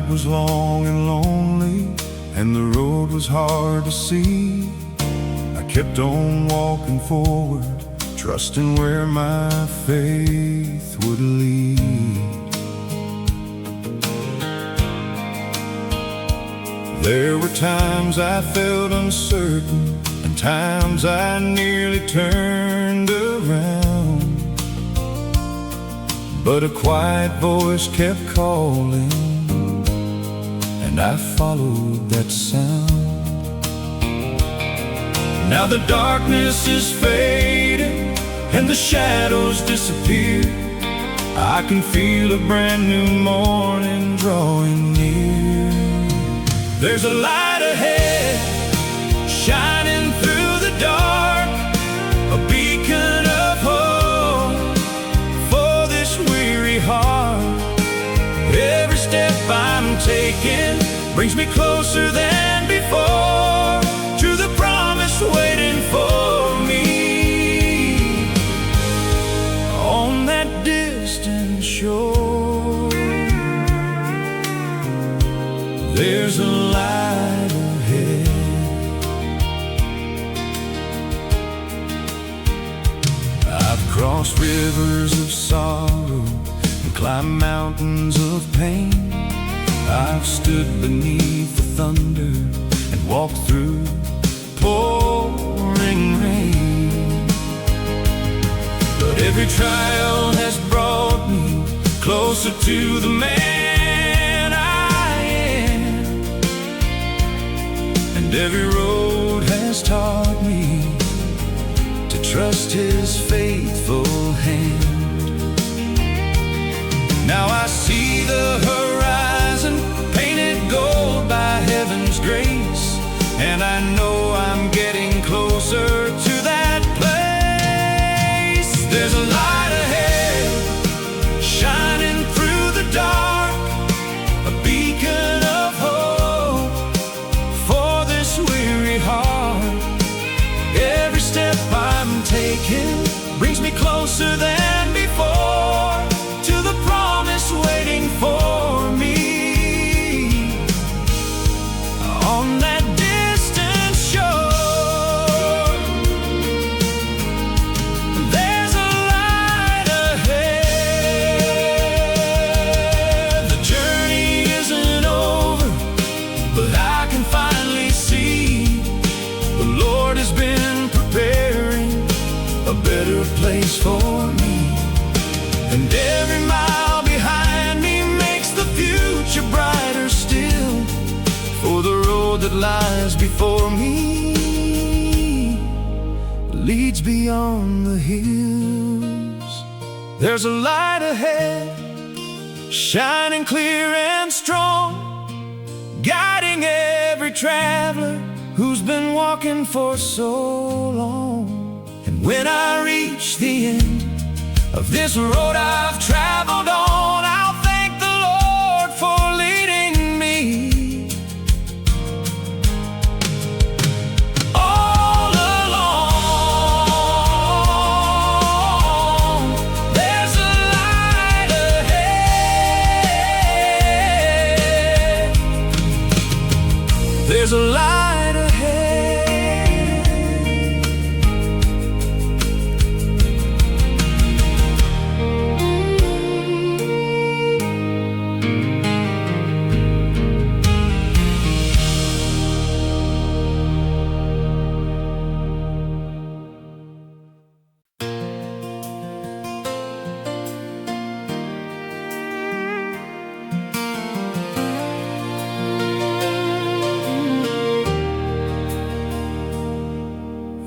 night was long and lonely, and the road was hard to see. I kept on walking forward, trusting where my faith would lead. There were times I felt uncertain, and times I nearly turned around, but a quiet voice kept calling, and I followed that sound. Now the darkness is fading and the shadows disappear. I can feel a brand new morning drawing near. There's a light ahead, shining through the dark, a beacon of hope for this weary heart. Every step I'm taking brings me closer than before to the promise waiting for me on that distant shore. There's a light ahead. I've crossed rivers of sorrow and climbed mountains of pain. I've stood beneath the thunder and walked through pouring rain. But every trial has brought me closer to the man I am, and every road has taught me to trust His faithful hand. Now I see the horizon painted gold by heaven's grace, and I know I'm getting closer to that place. There's a light ahead, shining through the dark, a beacon of hope for this weary heart. Every step I'm taking brings me closer than before to the promise waiting for me on that place for me, and every mile behind me makes the future brighter still, for the road that lies before me leads beyond the hills. There's a light ahead, shining clear and strong, guiding every traveler who's been walking for so long. When I reach the end of this road I've traveled on, I'll thank the Lord for leading me all along. There's a light ahead. There's a light ahead.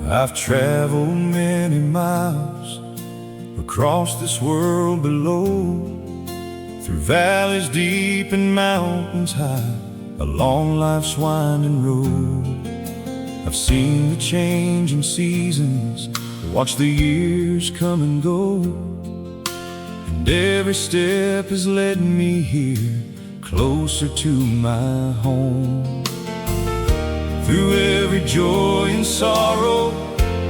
I've traveled many miles across this world below, through valleys deep and mountains high, along life's winding road. I've seen the changing seasons, watched the years come and go, and every step has led me here, closer to my home. Through every joy and sorrow,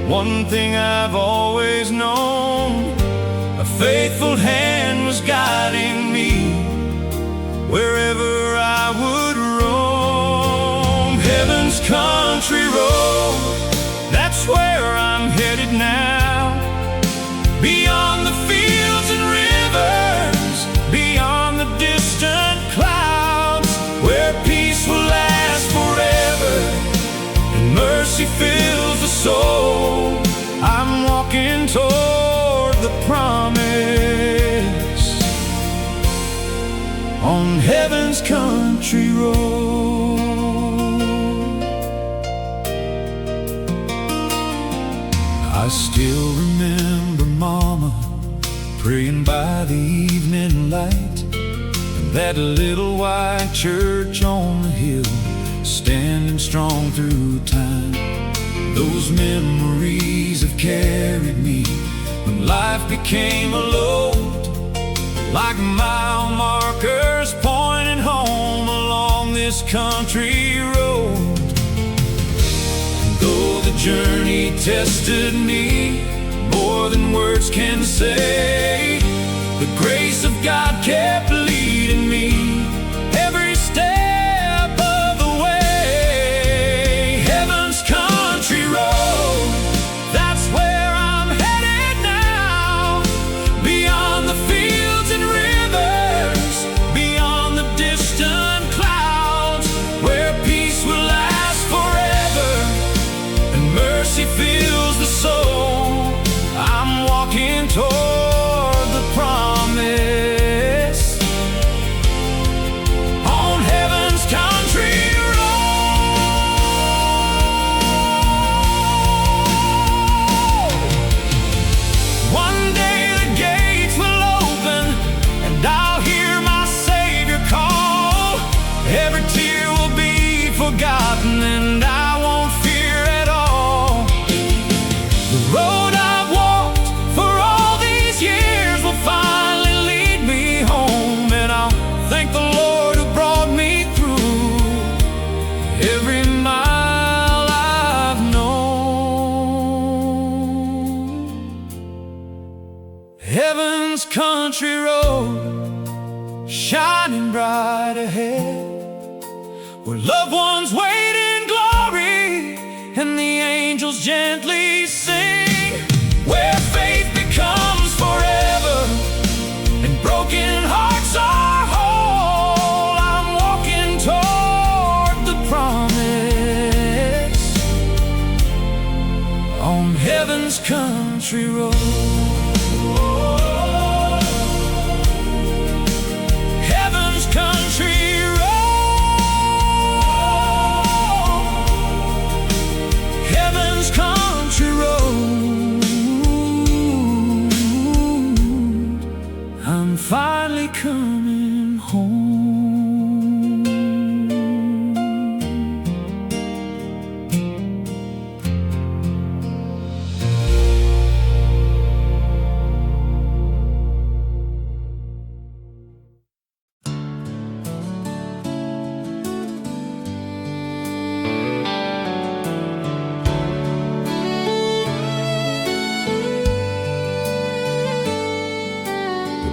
one thing I've always known, a faithful hand was guiding me wherever I heaven's country road, that's where I'm headed now. Beyond the fields and rivers, beyond the distant clouds, where peace will last forever and mercy fills the soul. I'm walking toward the promise on heaven's country road. I still remember Mama praying by the evening light, and that little white church on the hill standing strong through time. Those memories have carried me when life became a load, like mile markers pointing home along this country road. And though the journey tested me more than words can say, the grace of God kept leading me every step of the way. Heaven's country road, that's where I'm headed now. Beyond the fields and rivers, beyond the distant clouds, where peace will last forever and mercy fills the soul. I'm walking toward the promise on heaven's country road. One day the gates will open and I'll hear my Savior call. Every tear will be forgotten and I won't fear at all. The road I've walked for all these years will finally lead me home, and I'll thank the Lord who brought me through every mile I've known. Heaven's country road, shining bright ahead, where loved ones wait in glory and the angels gently sing, where faith becomes forever and broken hearts are whole. I'm walking toward the promise on heaven's country road. Heaven's country road, heaven's country road. I'm finally coming home.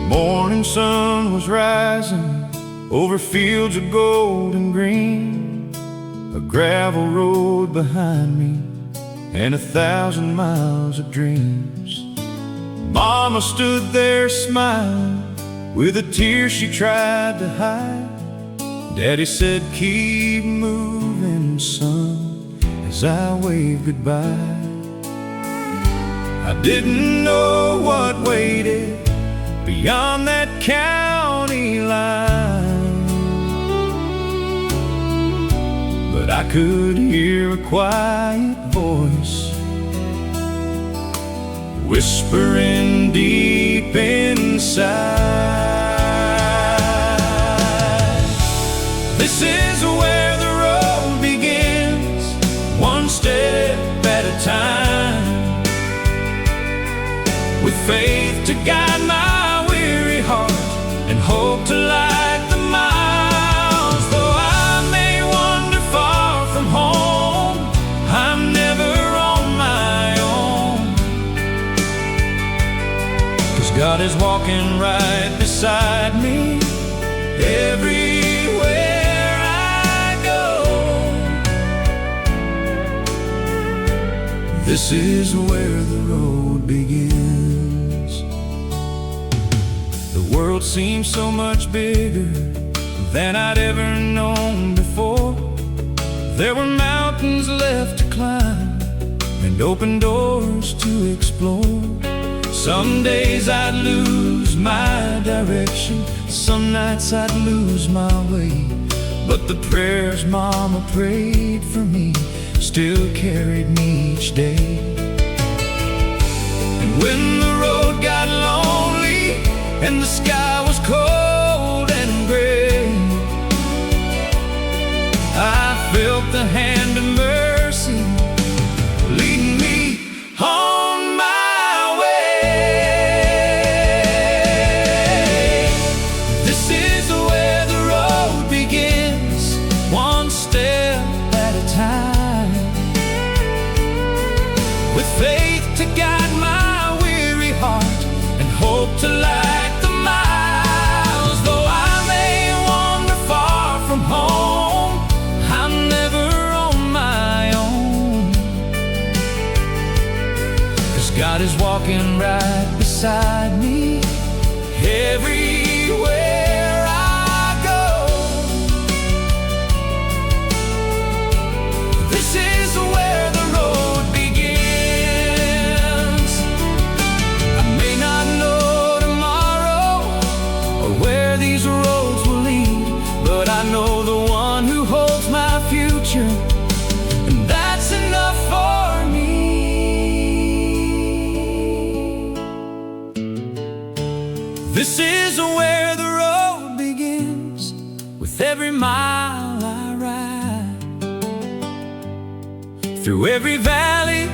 Morning sun was rising over fields of gold and green, a gravel road behind me and 1,000 miles of dreams. Mama stood there smiling with a tear she tried to hide. Daddy said, "Keep moving, son," as I waved goodbye. I didn't know what waited beyond that county line, but I could hear a quiet voice whispering deep inside. This is where the road begins, one step at a time, with faith to guide my heart and hope to light the miles. Though I may wander far from home, I'm never on my own, 'cause God is walking right beside me everywhere I go. This is where the road begins. The world seems so much bigger than I'd ever known before. There were mountains left to climb and open doors to explore. Some days I'd lose my direction, some nights I'd lose my way, but the prayers Mama prayed for me still carried me each day. And when the road got lonely and the sky was cold and gray, I felt the hand of mercy leading me on my way. This is where the road begins, one step at a time, with faith to guide my weary heart and hope to light the miles. Though I may wander far from home, I'm never on my own, 'cause God is walking right beside me everywhere I go. This is where the road begins. I may not know tomorrow or where these roads will lead, but I know the one who holds my future, and that's enough for me. This is where the road begins, with every mile I ride, through every valley,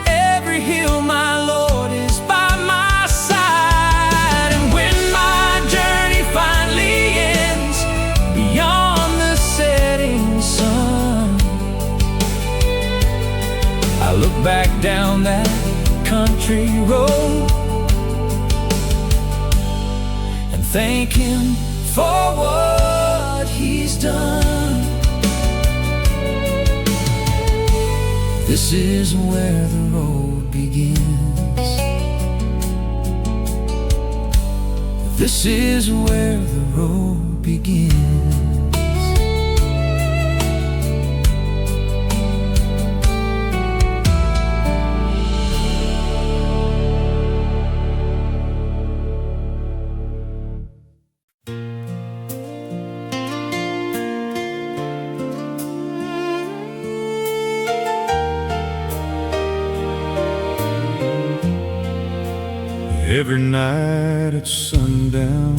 every hill, my Lord is by my side. And when my journey finally ends beyond the setting sun, I look back down that country road and thank Him for what He's done. This is where the road begins. This is where the road begins. Every night at sundown,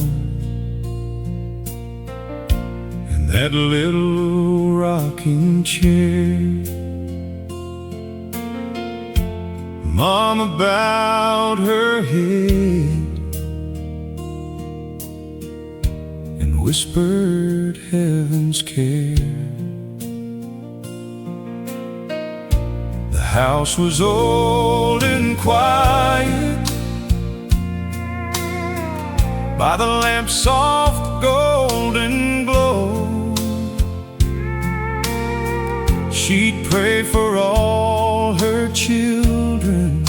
in that little rocking chair, Mama bowed her head and whispered heaven's care. The house was old and quiet, by the lamp's soft golden glow. She'd pray for all her children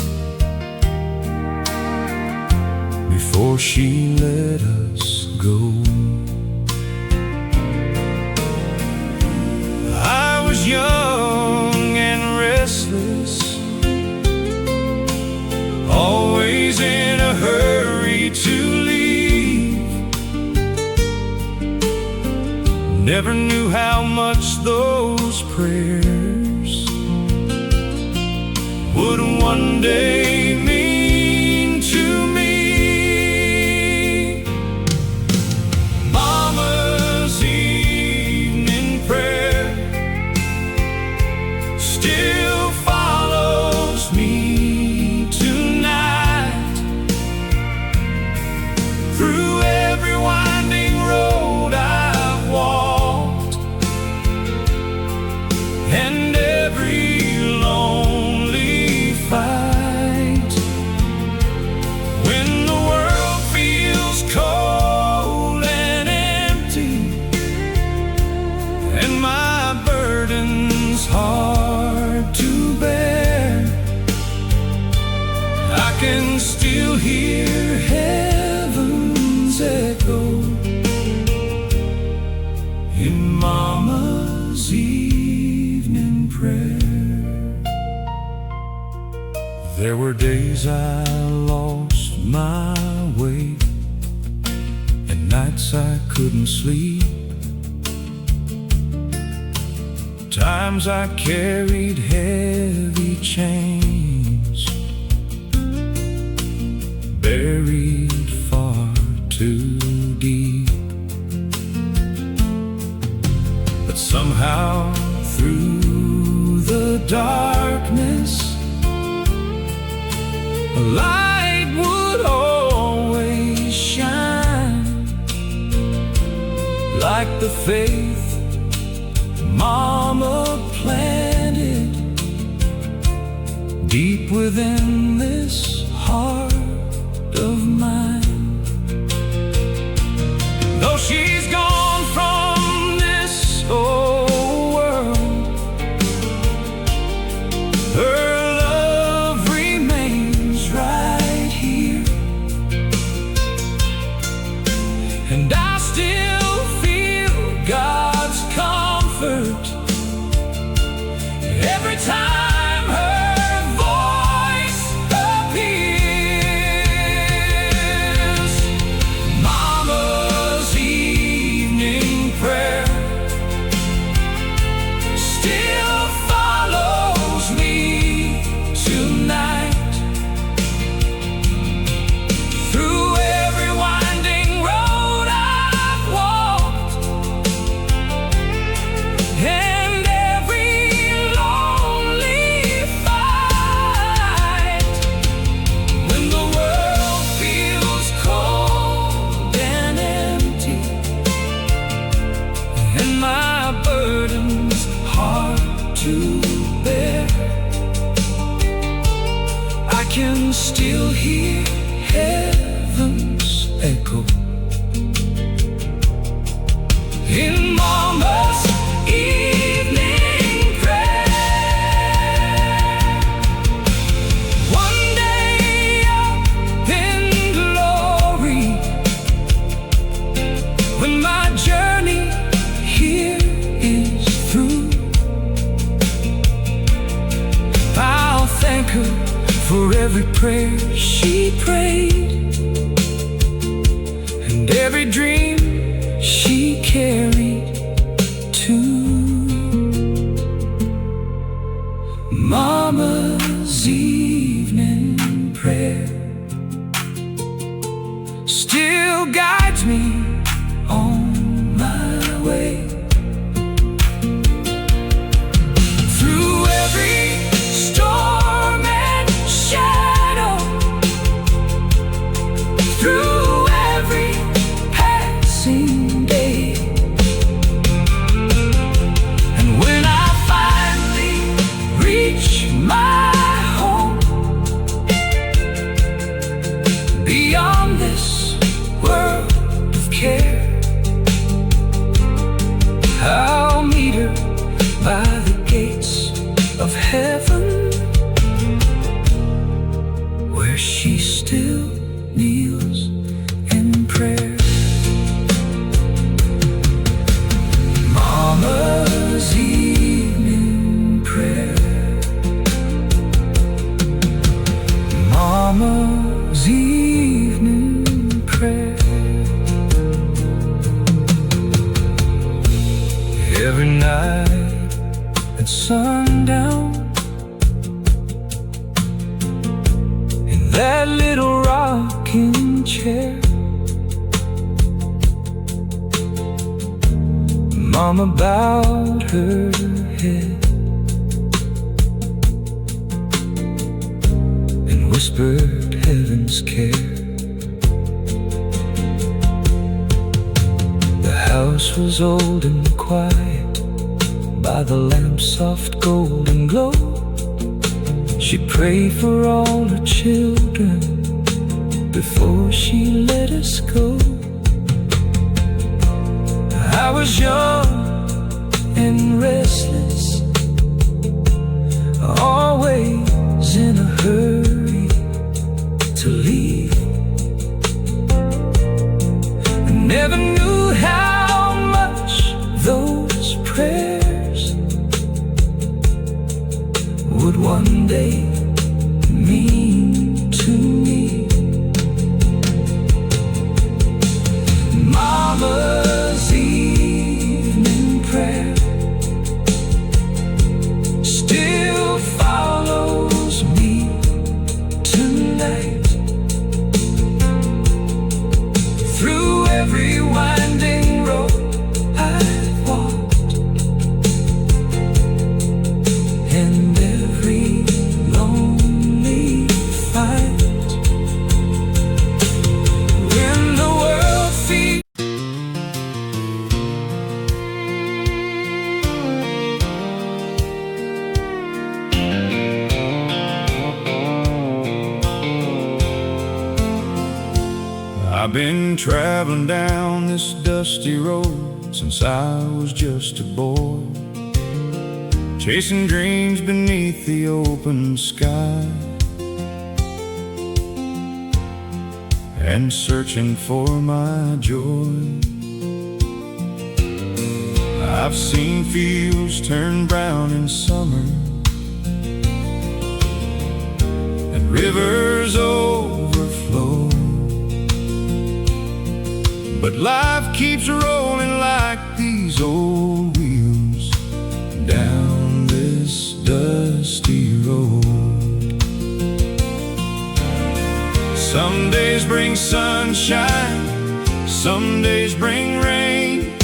before she let us go. I was young and restless, always in a hurry to leave. Never knew how much those prayers would one day mean to me. Mama's evening prayer still follows me tonight, through every winding road I've walked, and every lonely fight. When the world feels cold and empty, and my burden's hard to bear, hear heaven's echo in Mama's evening prayer. There were days I lost my way, and nights I couldn't sleep. Times I carried heavy chains, buried far too deep. But somehow through the darkness, a light would always shine, like the faith Mama planted deep within this heart of mine. Though she's gone from this old world, her love remains right here, and I still feel God's comfort every time her voice appears. Mama's evening prayer still follows me tonight, through every winding road I've walked, and every lonely fight. When the world feels cold and empty, and my burden's hard to bear, I can still hear heaven's echo in Mama's evening prayer. One day up in glory, when my journey here is through, I'll thank her for every prayer she prayed, and every dream she carried too. Mama's evening prayer still guides me on my way, through every storm and shadow, through every passing day. And when I finally reach my home, beyond this world of care, I'll meet her by the gates of heaven, where she still kneels in prayer. Mama's evening prayer. Mama's evening prayer. Every night at sundown, in that little rocking chair, Mama bowed her head and whispered heaven's care. The house was old and quiet, by the lamp's soft golden glow. She prayed for all her children before she let us go. I was young and restless, always in a hurry to leave. been traveling down this dusty road since I was just a boy, chasing dreams beneath the open sky, and searching for my joy. I've seen fields turn brown in summer and rivers overflow, but life keeps rolling like these old wheels down this dusty road. Some days bring sunshine, some days bring rain,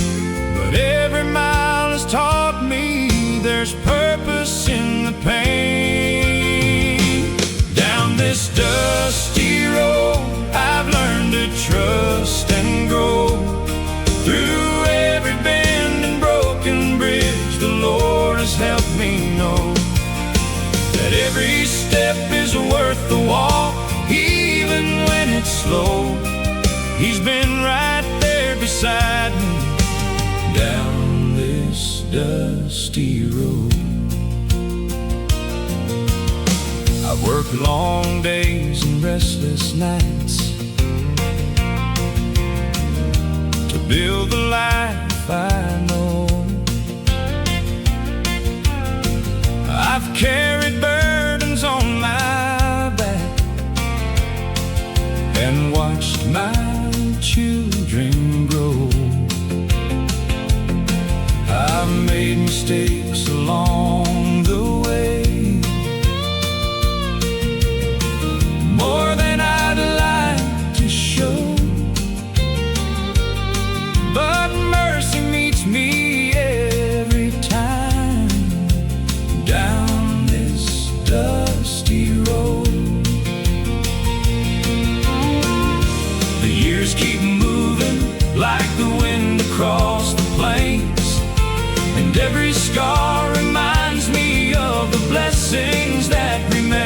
but every mile has taught me there's purpose in the pain. Down this dusty road I've learned to trust and grow. Through every bend and broken bridge, the Lord has helped me know that every step is worth the walk, even when it's slow. He's been right there beside me down this dusty road. I've worked long days and restless nights to build the life I know. I've carried burdens on my back and watched my children grow. I've made mistakes along the way, more than I'd like to show, but mercy meets me every time down this dusty road. The years keep moving like the wind across the plains, and every scar reminds me of the blessings that remain.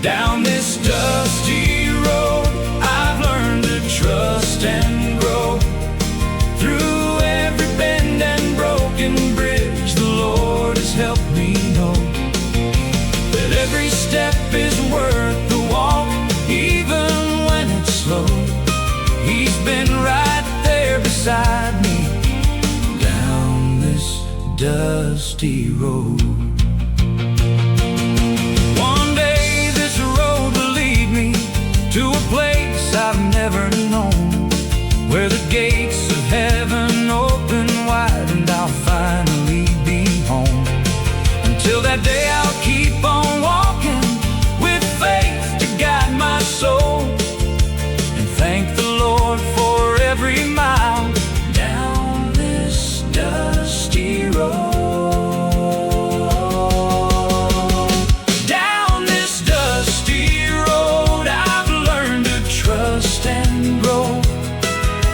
Down this dusty road I've learned to trust and grow. Through every bend and broken bridge, the Lord has helped me know that every step is worth the walk, even when it's slow. He's been right there beside me down this dusty road. One day this road will lead me to a place I've never known, where the gates of heaven open wide and I'll finally be home. Until that day I'll keep on walking with faith to guide my soul, and thank the Lord for every mile down this dusty road. Down this dusty road I've learned to trust and grow.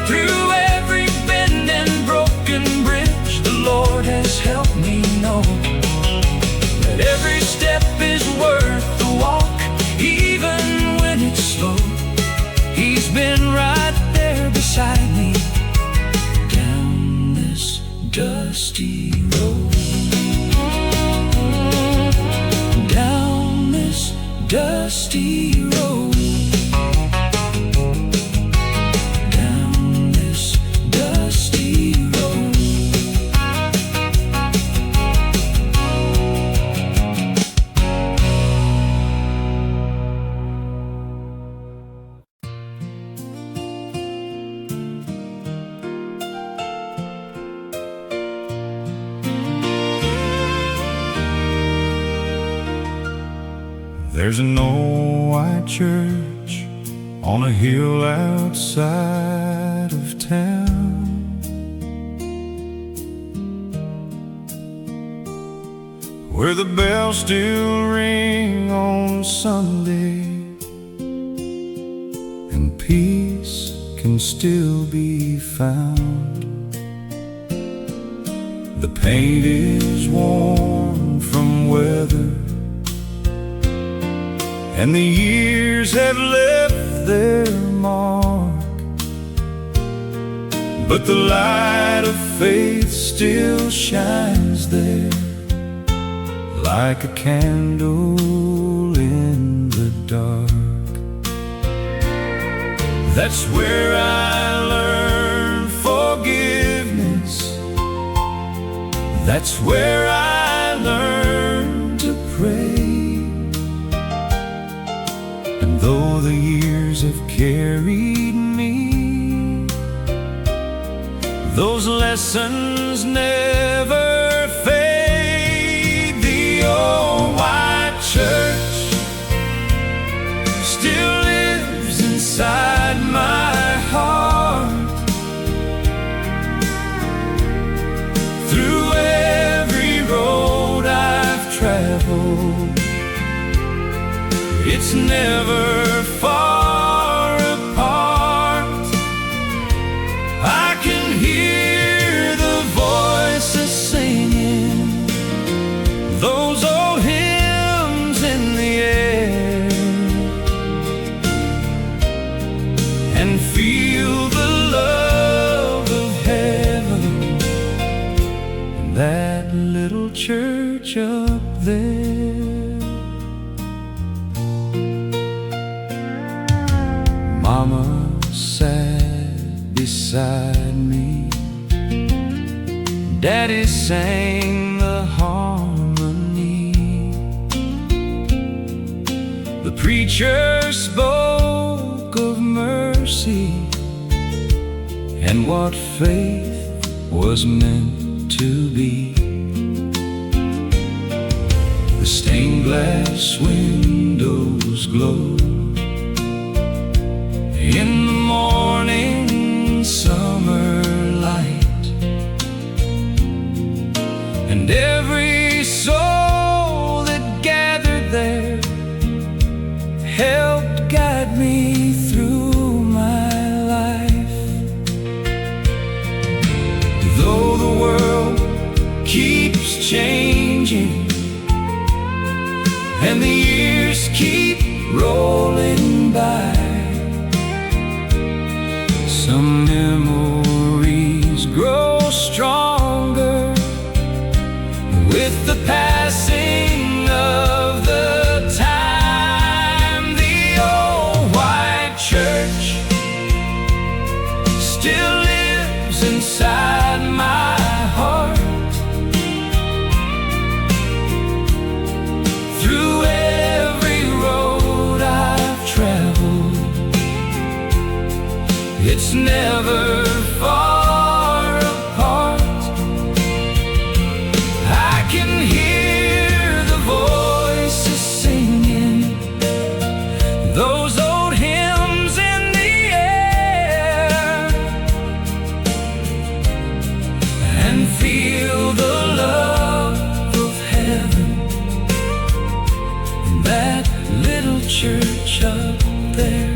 Through every bend and broken bridge, the Lord has helped me know that every step is worth the walk, even when it's slow. He's been right there beside me down this dusty road. Down this dusty road. Down this dusty road. There's an old white church on a hill outside of town, where the bells still ring on Sunday, and peace can still be found. The paint is worn from weather, and the years have left their mark, but the light of faith still shines there, like a candle in the dark. That's where I learned forgiveness. That's where I learned to pray. And though the years have carried me, those lessons never fade. The old white church still lives inside my heart. Through every road I've traveled, it's never far apart. I can hear the voices singing those old hymns in the air, and feel the love of heaven in that little church up there. Mama sat beside me, Daddy sang the harmony, the preacher spoke of mercy and what faith was meant to be. The stained glass windows glowed in the morning summer light, and every soul that gathered there helped guide me through my life. Though the world keeps changing and the years keep rolling by, some memories grow stronger with the passing of the time. The old white church still lives inside my heart. Through every road I've traveled, it's never far apart. I can hear the voices singing those old hymns in the air, and feel the love of heaven in that little church up there.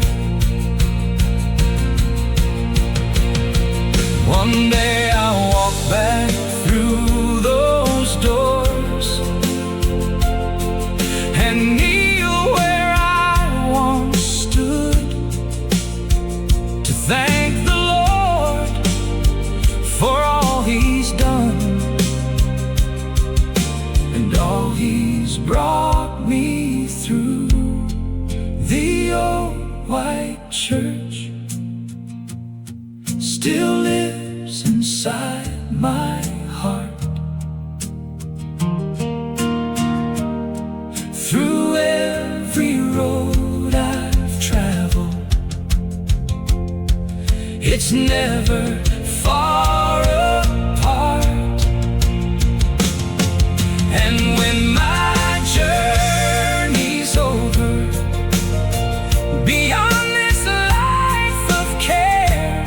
One day I'll walk back through those doors and kneel where I once stood, to thank the Lord for all He's done and all He's brought me through. The old white church still lives inside my heart. Through every road I've traveled, it's never far apart. And when my journey's over, beyond this life of care,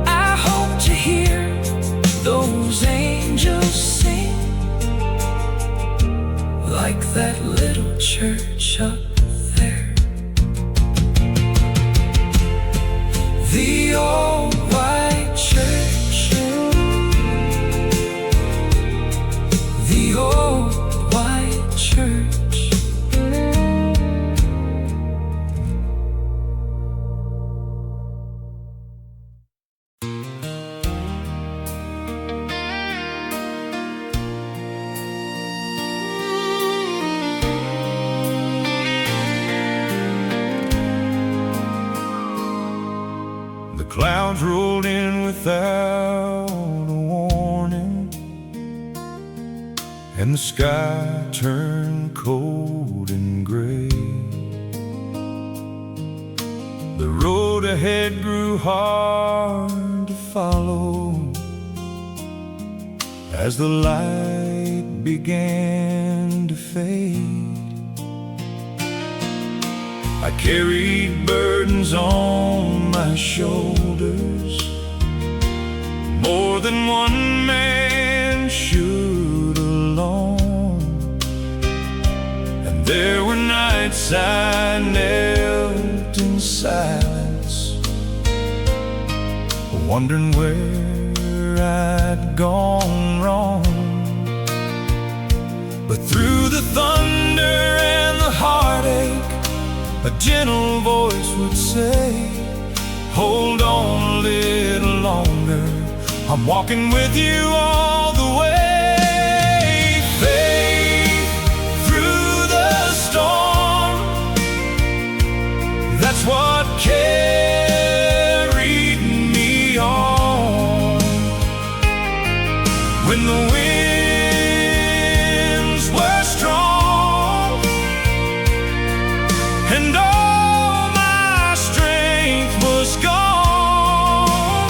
I hope to hear those angels sing, like that little church up there. The old white church, the old white church, clouds rolled in without a warning, and the sky turned cold and gray. The road ahead grew hard to follow as the light began to fade. I carried burdens on my shoulders, more than one man should alone. And there were nights I knelt in silence, wondering where I'd gone wrong. But through the thunder and the heartache, a gentle voice would say, hold on a little longer, I'm walking with you all the way. Faith through the storm, that's what carried me on. When the winds were strong and all my strength was gone,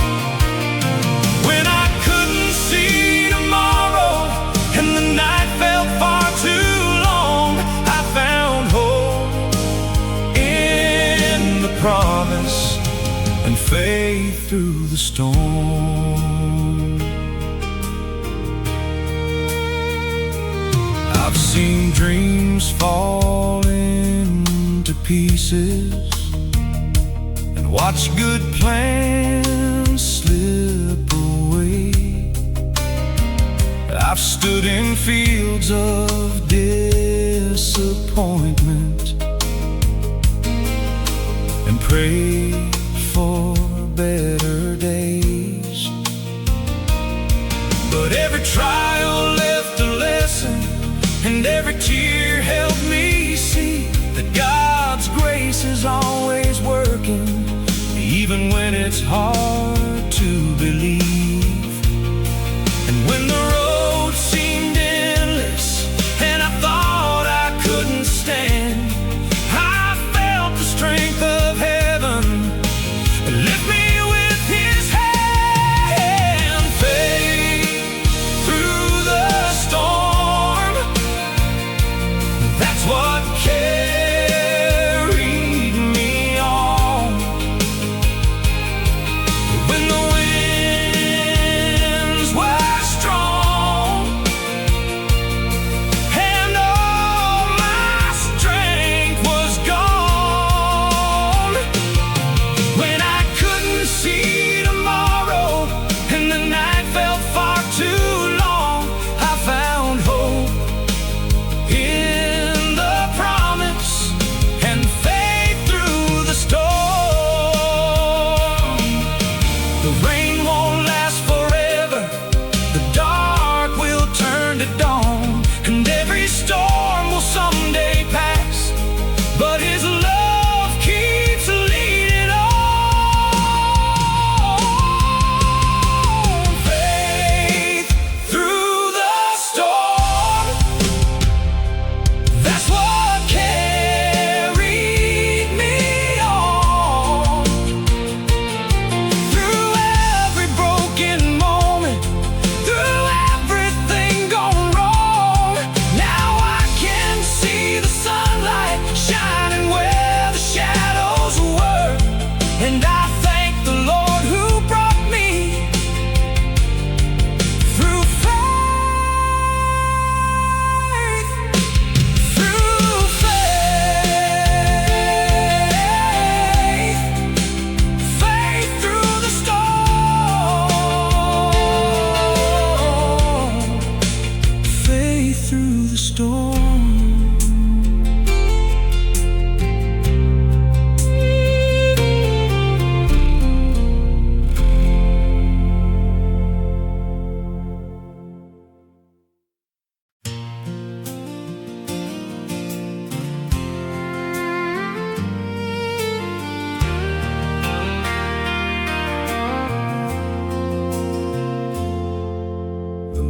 when I couldn't see tomorrow and the night felt far too long, I found hope in the promise and faith through the storm. I've seen dreams fall into pieces and watch good plans slip away. I've stood in fields of disappointment and prayed for better days. But every trial left a lesson, and every tear helped me see that God's grace is always working, even when it's hard to believe. And when the road seemed endless and I thought I couldn't stand, I felt the strength of heaven lift me with His hand. Faith through the storm, that's what carried me on.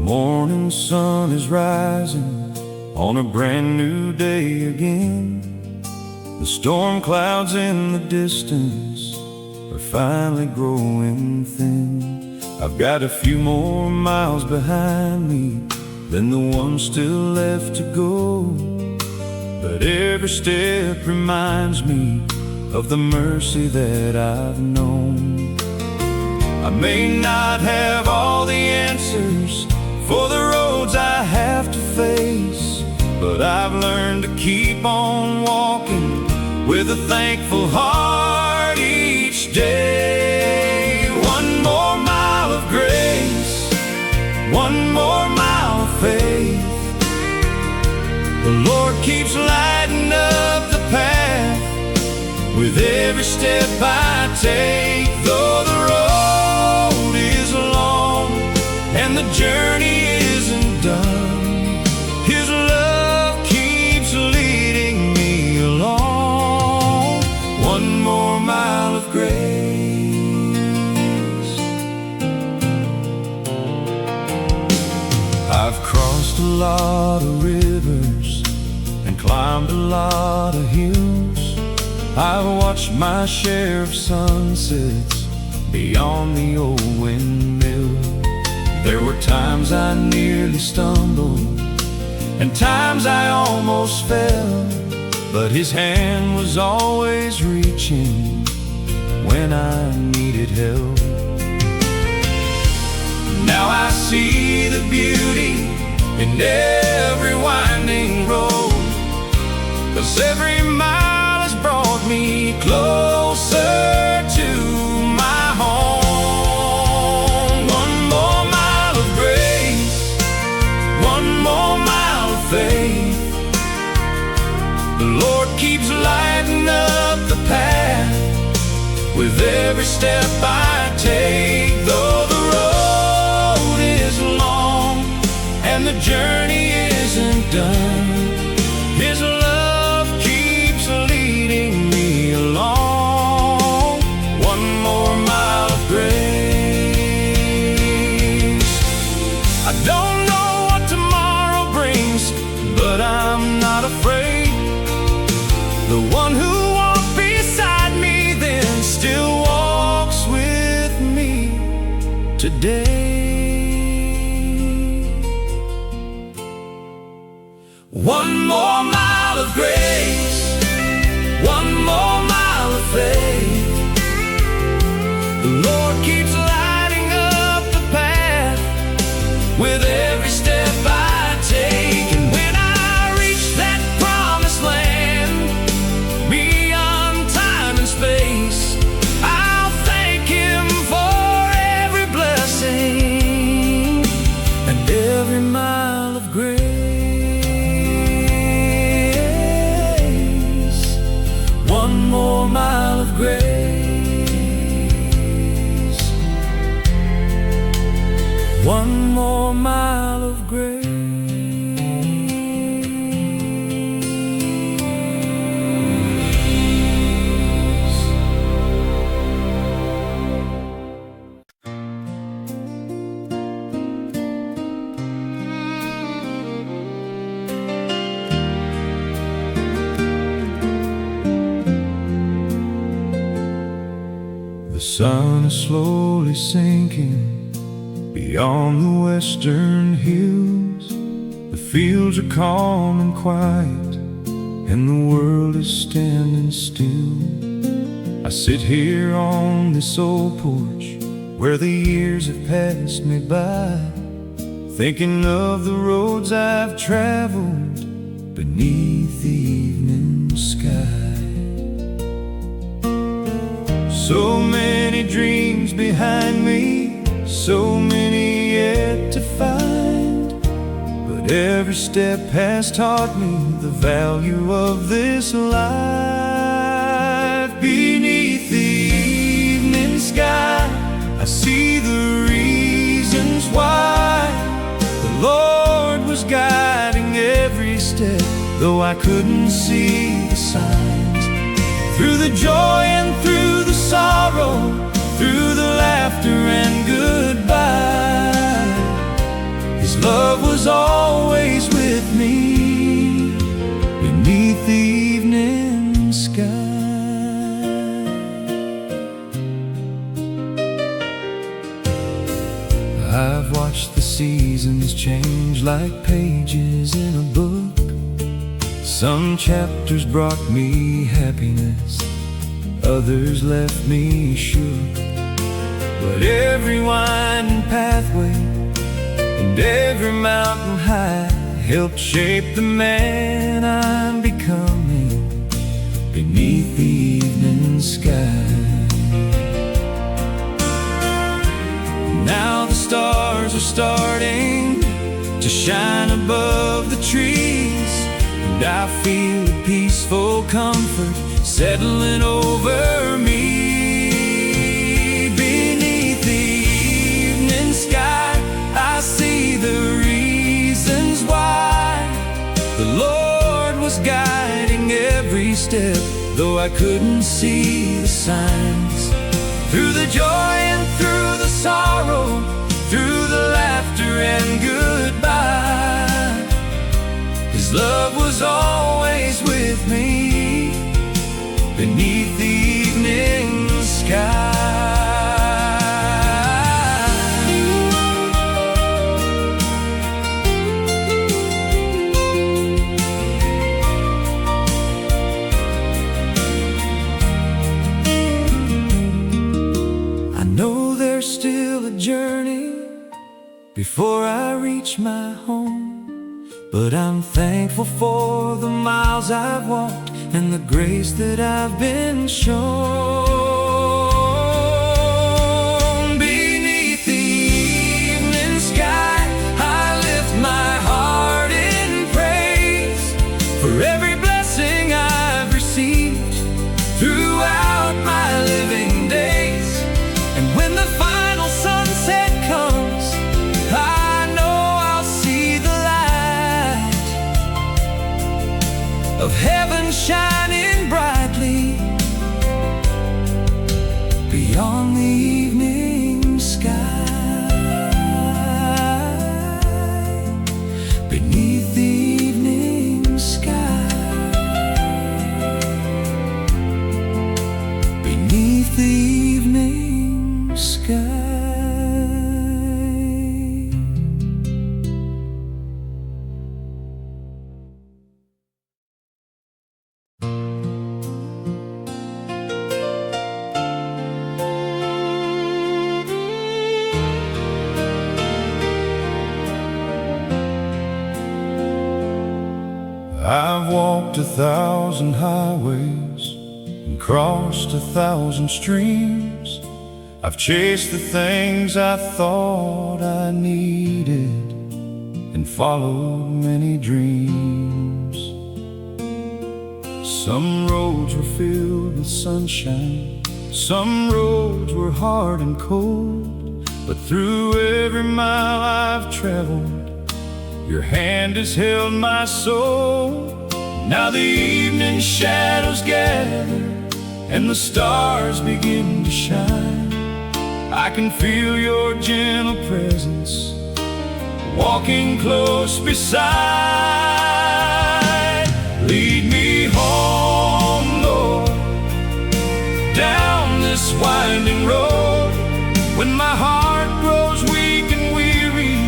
morning sun is rising on a brand new day again. The storm clouds in the distance are finally growing thin. I've got a few more miles behind me than the one still left to go, but every step reminds me of the mercy that I've known. I may not have all the answers for the roads I have to face, but I've learned to keep on walking with a thankful heart each day. One more mile of grace, one more mile of faith. The Lord keeps lighting up the path with every step I take. Though the road is long and the journey isn't done, His love keeps leading me along. One more mile of grace. I've crossed a lot of rivers and climbed a lot of hills. I've watched my share of sunsets beyond the old windmill. There were times I nearly stumbled and times I almost fell, but His hand was always reaching when I needed help. Now I see the beauty in every winding road, 'cause every mile has brought me closer to my home. One more mile of grace, one more mile of faith. The Lord keeps lighting up the path with every step I take. Though the road is long and the journey isn't done, His love keeps leading me along. One more mile of grace. I don't know what tomorrow brings, but I'm not afraid. The one who walked beside me then still walks with me today. One more mile of grace, one more mile of faith. The Lord keeps lighting up the path with every step I take. And when I reach that promised land beyond time and space, I'll thank Him for every blessing and every mile of grace. One more mile of grace, one more mile of grace. The sun is slowly sinking beyond the western hills. The fields are calm and quiet, and the world is standing still. I sit here on this old porch where the years have passed me by, thinking of the roads I've traveled beneath the evening sky. So many dreams behind me, so many yet to find, but every step has taught me the value of this life. Beneath the evening sky, I see the reasons why the Lord was guiding every step, though I couldn't see the signs. Through the joy and through the sorrow, through the laughter and goodbye, His the seasons change like pages in a book. Some chapters brought me happiness, others left me shook. But every winding pathway and every mountain high helped shape the man I'm becoming beneath the evening sky. Now the stars are starting to shine above the trees, and I feel a peaceful comfort settling over me. Beneath the evening sky, I see the reasons why the Lord was guiding every step, though I couldn't see the signs. Through the joy and through the sorrow, through the laughter and goodbye, His love was always with me beneath the evening sky. I know there's still a journey before I reach my home, but I'm thankful for the miles I've walked and the grace that I've been shown. Beneath the evening sky, I lift my heart in praise for every blessing I've received throughout my living days. And when the final sunset comes, I know I'll see the light of heaven shining brightly beyond the evening sky. Beneath the evening sky. Beneath the evening sky. I've walked 1,000 highways and crossed 1,000 streams. I've chased the things I thought I needed and followed many dreams. Some roads were filled with sunshine, some roads were hard and cold, but through every mile I've traveled, your hand has held my soul. Now the evening shadows gather and the stars begin to shine. I can feel your gentle presence walking close beside. Lead me home, Lord, down this winding road. When my heart grows weak and weary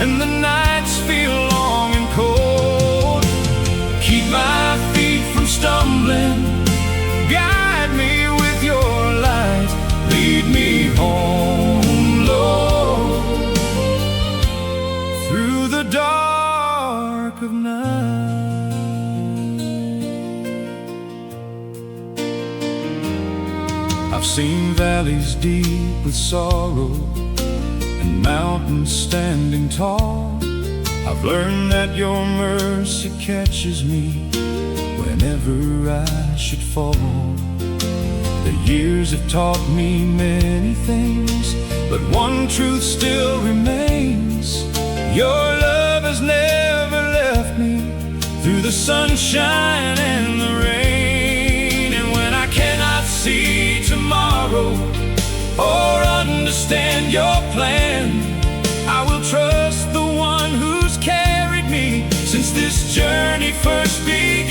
and the nights feel long and cold, keep my feet from stumbling, guide me with your light. Lead me home, Lord, through the dark of night. I've seen valleys deep with sorrow and mountains standing tall. I've learned that your mercy catches me whenever I should fall. The years have taught me many things, but one truth still remains. Your love has never left me through the sunshine and the rain. And when I cannot see tomorrow or understand your plan, I will trust the one who's carried me since this journey first began.